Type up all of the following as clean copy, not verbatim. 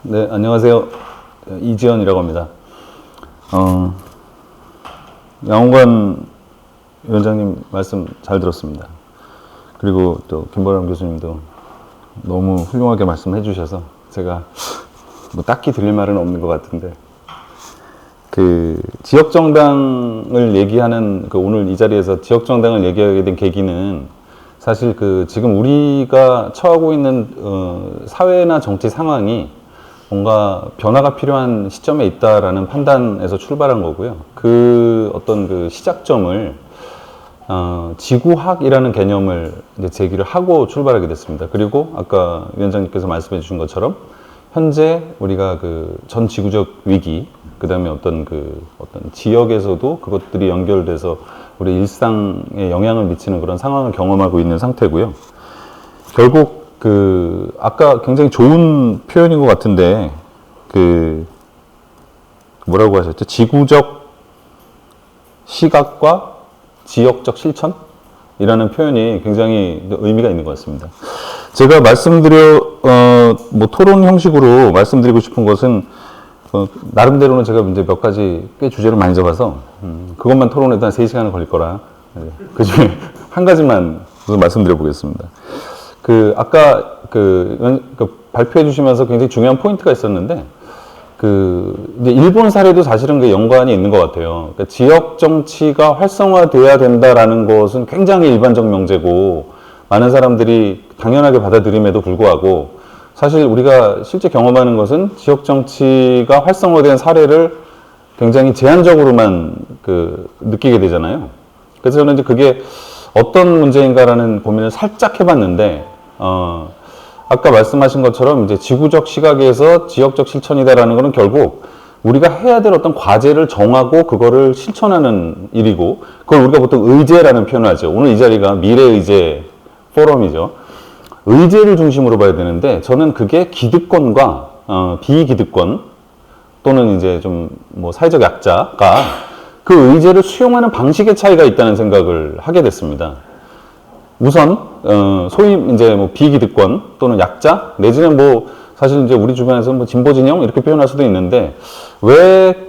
네, 안녕하세요. 이지연이라고 합니다. 양홍관 위원장님 말씀 잘 들었습니다. 그리고 또 김보람 교수님도 너무 훌륭하게 말씀해 주셔서 제가 뭐 딱히 드릴 말은 없는 것 같은데, 그 지역정당을 얘기하는 오늘 이 자리에서 지역정당을 얘기하게 된 계기는 사실 지금 우리가 처하고 있는 사회나 정치 상황이 뭔가 변화가 필요한 시점에 있다라는 판단에서 출발한 거고요. 어떤 시작점을 지구학이라는 개념을 이제 제기를 하고 출발하게 됐습니다. 그리고 아까 위원장님께서 말씀해 주신 것처럼 현재 우리가 전 지구적 위기, 그 다음에 어떤 지역에서도 그것들이 연결돼서 우리 일상에 영향을 미치는 그런 상황을 경험하고 있는 상태고요. 결국 아까 굉장히 좋은 표현인 것 같은데, 뭐라고 하셨죠? 지구적 시각과 지역적 실천이라는 표현이 굉장히 의미가 있는 것 같습니다. 제가 토론 형식으로 말씀드리고 싶은 것은, 나름대로는 제가 이제 몇 가지 꽤 주제를 많이 잡아서, 그것만 토론해도 한 3시간은 걸릴 거라, 그 중에 한 가지만 말씀드려 보겠습니다. 아까 발표해 주시면서 굉장히 중요한 포인트가 있었는데, 이제 일본 사례도 사실은 연관이 있는 것 같아요. 그러니까 지역 정치가 활성화돼야 된다라는 것은 굉장히 일반적 명제고, 많은 사람들이 당연하게 받아들임에도 불구하고, 사실 우리가 실제 경험하는 것은 지역 정치가 활성화된 사례를 굉장히 제한적으로만 느끼게 되잖아요. 그래서 저는 이제 그게 어떤 문제인가라는 고민을 살짝 해봤는데, 아까 말씀하신 것처럼 이제 지구적 시각에서 지역적 실천이다라는 것은 결국 우리가 해야 될 어떤 과제를 정하고 그거를 실천하는 일이고, 그걸 우리가 보통 의제라는 표현을 하죠. 오늘 이 자리가 미래의제 포럼이죠. 의제를 중심으로 봐야 되는데, 저는 그게 기득권과 비기득권 또는 이제 좀 사회적 약자가 그 의제를 수용하는 방식의 차이가 있다는 생각을 하게 됐습니다. 우선 소위 이제 비기득권 또는 약자 내지는 사실 이제 우리 주변에서 진보 진영 이렇게 표현할 수도 있는데, 왜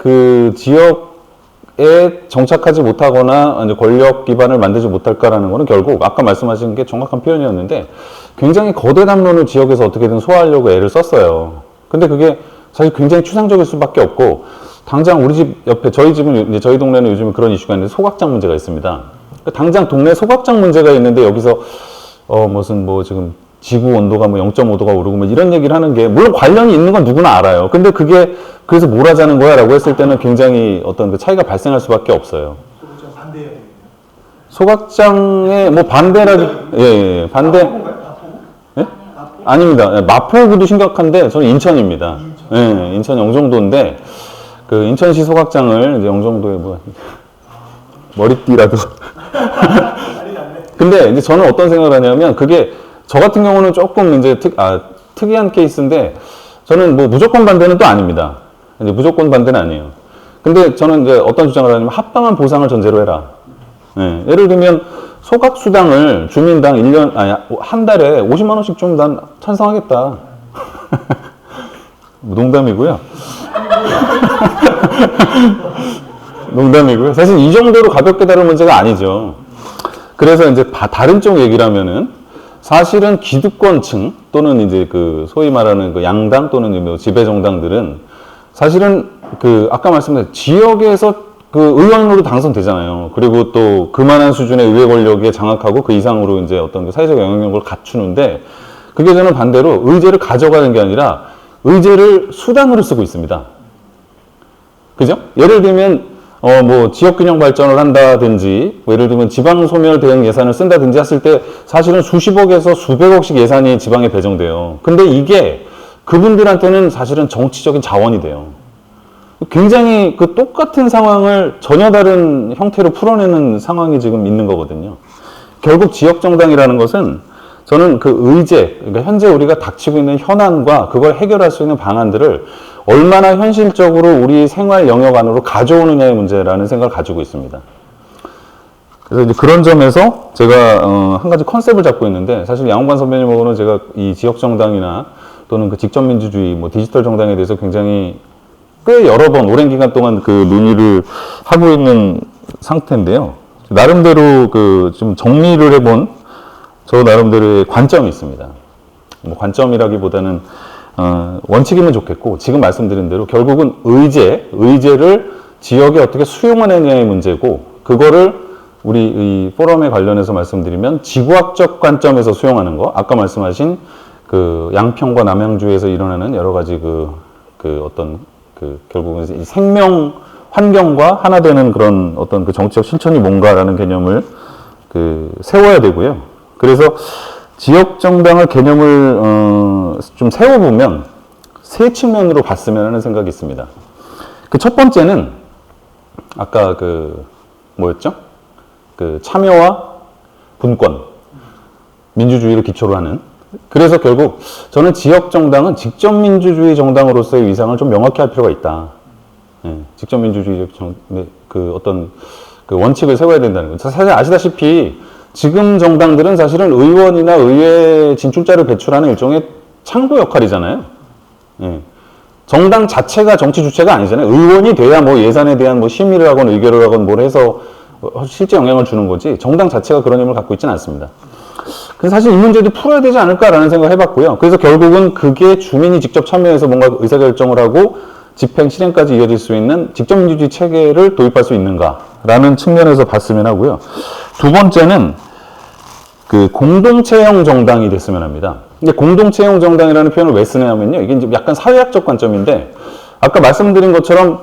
지역에 정착하지 못하거나 이제 권력 기반을 만들지 못할까라는 거는 결국 아까 말씀하신 게 정확한 표현이었는데, 굉장히 거대 담론을 지역에서 어떻게든 소화하려고 애를 썼어요. 근데 그게 사실 굉장히 추상적일 수밖에 없고, 당장 우리 집 옆에, 저희 동네는 요즘에 그런 이슈가 있는데 소각장 문제가 있습니다. 당장 동네 소각장 문제가 있는데 여기서 지금 지구 온도가 0.5도가 오르고 이런 얘기를 하는 게, 물론 관련이 있는 건 누구나 알아요. 근데 그게 그래서 뭘 하자는 거야 라고 했을 때는 굉장히 어떤 차이가 발생할 수밖에 없어요. 소각장에 반대라기, 반대. 예? 아닙니다. 마포구도 심각한데 저는 인천입니다. 예, 인천 영종도인데, 인천시 소각장을 이제 영종도에 머리띠라도. 근데 이제 저는 어떤 생각을 하냐면, 그게 저 같은 경우는 조금 이제 특이한 케이스인데, 저는 무조건 반대는 또 아닙니다. 이제 무조건 반대는 아니에요. 근데 저는 이제 어떤 주장을 하냐면, 합당한 보상을 전제로 해라. 예, 예를 들면 소각수당을 주민당 한 달에 50만 원씩 주면 난 찬성하겠다. 농담이고요. 농담이고요. 사실 이 정도로 가볍게 다룰 문제가 아니죠. 그래서 이제 다른 쪽 얘기를 하면은, 사실은 기득권층 또는 이제 소위 말하는 양당 또는 지배 정당들은 사실은 아까 말씀드린 지역에서 의원으로 당선되잖아요. 그리고 또 그만한 수준의 의회 권력에 장악하고 그 이상으로 이제 어떤 사회적 영향력을 갖추는데, 그게 저는 반대로 의제를 가져가는 게 아니라 의제를 수단으로 쓰고 있습니다. 그죠? 예를 들면 지역균형 발전을 한다든지, 예를 들면 지방소멸 대응 예산을 쓴다든지 했을 때 사실은 수십억에서 수백억씩 예산이 지방에 배정돼요. 근데 이게 그분들한테는 사실은 정치적인 자원이 돼요. 굉장히 똑같은 상황을 전혀 다른 형태로 풀어내는 상황이 지금 있는 거거든요. 결국 지역정당이라는 것은 저는 의제, 그러니까 현재 우리가 닥치고 있는 현안과 그걸 해결할 수 있는 방안들을 얼마나 현실적으로 우리 생활 영역 안으로 가져오느냐의 문제라는 생각을 가지고 있습니다. 그래서 이제 그런 점에서 제가 한 가지 컨셉을 잡고 있는데, 사실 양홍관 선배님하고는 제가 이 지역정당이나 또는 그 직접민주주의, 뭐 디지털 정당에 대해서 굉장히 꽤 여러 번 오랜 기간 동안 그 논의를 하고 있는 상태인데요. 나름대로 그 좀 정리를 해본 저 나름대로의 관점이 있습니다. 뭐 관점이라기보다는 원칙이면 좋겠고 지금 말씀드린 대로 결국은 의제를 지역에 어떻게 수용하느냐의 문제고 그거를 우리 이 포럼에 관련해서 말씀드리면 지구학적 관점에서 수용하는 거 아까 말씀하신 그 양평과 남양주에서 일어나는 여러 가지 결국은 이 생명 환경과 하나 되는 그런 어떤 그 정치적 실천이 뭔가라는 개념을 세워야 되고요. 그래서 지역 정당의 개념을 좀 세워보면 세 측면으로 봤으면 하는 생각이 있습니다. 그 첫 번째는 아까 뭐였죠? 참여와 분권, 민주주의를 기초로 하는. 그래서 결국 저는 지역 정당은 직접 민주주의 정당으로서의 위상을 좀 명확히 할 필요가 있다. 직접 민주주의 어떤 원칙을 세워야 된다는 거죠. 사실 아시다시피 지금 정당들은 사실은 의원이나 의회 진출자를 배출하는 일종의 창구 역할이잖아요. 정당 자체가 정치 주체가 아니잖아요. 의원이 돼야 뭐 예산에 대한 뭐 심의를 하건 의결을 하건 뭘 해서 실제 영향을 주는 거지 정당 자체가 그런 힘을 갖고 있지는 않습니다. 그래서 사실 이 문제도 풀어야 되지 않을까라는 생각을 해봤고요. 그래서 결국은 그게 주민이 직접 참여해서 뭔가 의사결정을 하고 집행, 실행까지 이어질 수 있는 직접민주주의 체계를 도입할 수 있는가라는 측면에서 봤으면 하고요. 두 번째는 공동체형 정당이 됐으면 합니다. 근데 공동체형 정당이라는 표현을 왜 쓰냐면요. 이게 이제 약간 사회학적 관점인데 아까 말씀드린 것처럼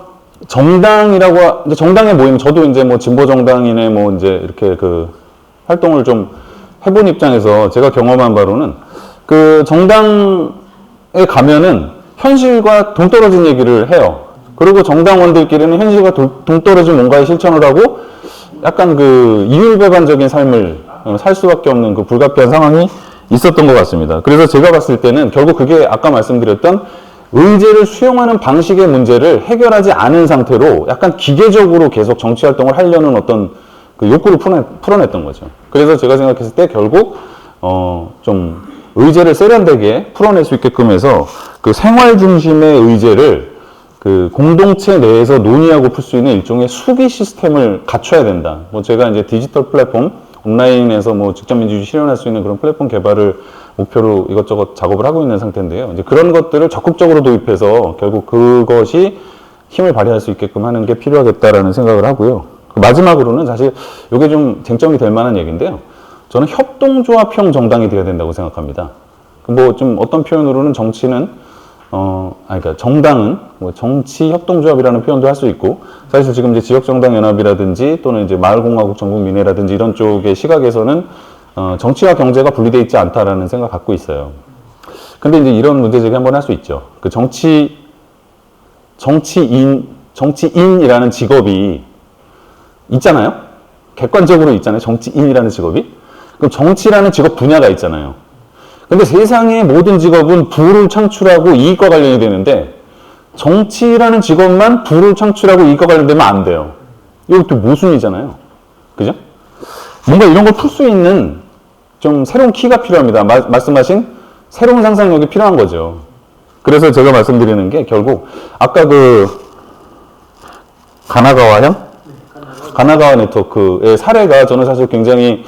정당이라고, 정당에 모이면 저도 이제 뭐 진보 정당이네 뭐 이제 이렇게 활동을 좀 해본 입장에서 제가 경험한 바로는 정당에 가면은 현실과 동떨어진 얘기를 해요. 그리고 정당원들끼리는 현실과 동떨어진 뭔가의 실천을 하고 약간 이율배반적인 삶을 살 수밖에 없는 불가피한 상황이 있었던 것 같습니다. 그래서 제가 봤을 때는 결국 그게 아까 말씀드렸던 의제를 수용하는 방식의 문제를 해결하지 않은 상태로 약간 기계적으로 계속 정치활동을 하려는 어떤 욕구를 풀어냈던 거죠. 그래서 제가 생각했을 때 결국 좀 의제를 세련되게 풀어낼 수 있게끔 해서 생활 중심의 의제를 공동체 내에서 논의하고 풀 수 있는 일종의 수기 시스템을 갖춰야 된다. 뭐 제가 이제 디지털 플랫폼, 온라인에서 뭐 직접 민주주의 실현할 수 있는 그런 플랫폼 개발을 목표로 이것저것 작업을 하고 있는 상태인데요. 이제 그런 것들을 적극적으로 도입해서 결국 그것이 힘을 발휘할 수 있게끔 하는 게 필요하겠다라는 생각을 하고요. 마지막으로는 사실 이게 좀 쟁점이 될 만한 얘기인데요. 저는 협동조합형 정당이 되어야 된다고 생각합니다. 뭐 좀 어떤 표현으로는 정치는 그러니까 정당은 뭐 정치협동조합이라는 표현도 할 수 있고, 사실 지금 이제 지역정당연합이라든지 또는 이제 마을공화국 전국민회라든지 이런 쪽의 시각에서는 정치와 경제가 분리되어 있지 않다라는 생각 갖고 있어요. 근데 이제 이런 문제 제기 한번 할 수 있죠. 정치인이라는 직업이 있잖아요. 객관적으로 있잖아요. 정치인이라는 직업이. 그럼 정치라는 직업 분야가 있잖아요. 근데 세상의 모든 직업은 부를 창출하고 이익과 관련이 되는데 정치라는 직업만 부를 창출하고 이익과 관련되면 안 돼요. 이것도 모순이잖아요. 그죠? 뭔가 이런 걸 풀 수 있는 좀 새로운 키가 필요합니다. 말씀하신 새로운 상상력이 필요한 거죠. 그래서 제가 말씀드리는 게 결국 아까 가나가와 네트워크의 사례가 저는 사실 굉장히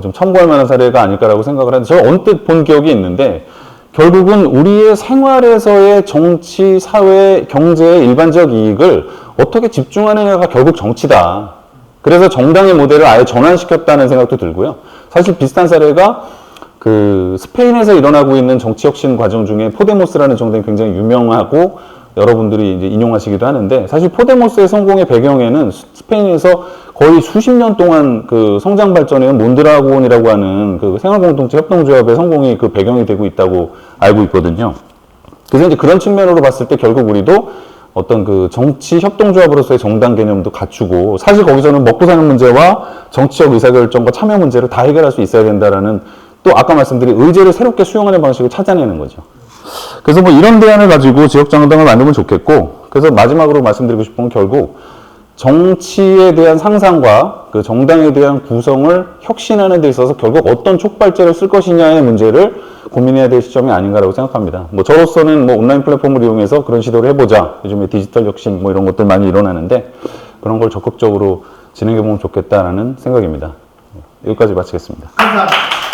좀 참고할 만한 사례가 아닐까라고 생각을 하는데, 제가 언뜻 본 기억이 있는데 결국은 우리의 생활에서의 정치, 사회, 경제의 일반적 이익을 어떻게 집중하느냐가 결국 정치다. 그래서 정당의 모델을 아예 전환시켰다는 생각도 들고요. 사실 비슷한 사례가 스페인에서 일어나고 있는 정치 혁신 과정 중에 포데모스라는 정당이 굉장히 유명하고 여러분들이 이제 인용하시기도 하는데, 사실 포데모스의 성공의 배경에는 스페인에서 거의 수십 년 동안 성장 발전해온 몬드라곤이라고 하는 생활공동체 협동조합의 성공이 배경이 되고 있다고 알고 있거든요. 그래서 이제 그런 측면으로 봤을 때 결국 우리도 어떤 정치 협동조합으로서의 정당 개념도 갖추고, 사실 거기서는 먹고 사는 문제와 정치적 의사결정과 참여 문제를 다 해결할 수 있어야 된다라는, 또 아까 말씀드린 의제를 새롭게 수용하는 방식을 찾아내는 거죠. 그래서 뭐 이런 대안을 가지고 지역정당을 만들면 좋겠고, 그래서 마지막으로 말씀드리고 싶은 건 결국 정치에 대한 상상과 정당에 대한 구성을 혁신하는 데 있어서 결국 어떤 촉발제를 쓸 것이냐의 문제를 고민해야 될 시점이 아닌가라고 생각합니다. 뭐 저로서는 뭐 온라인 플랫폼을 이용해서 그런 시도를 해보자. 요즘에 디지털 혁신 뭐 이런 것들 많이 일어나는데 그런 걸 적극적으로 진행해보면 좋겠다라는 생각입니다. 여기까지 마치겠습니다. 감사합니다.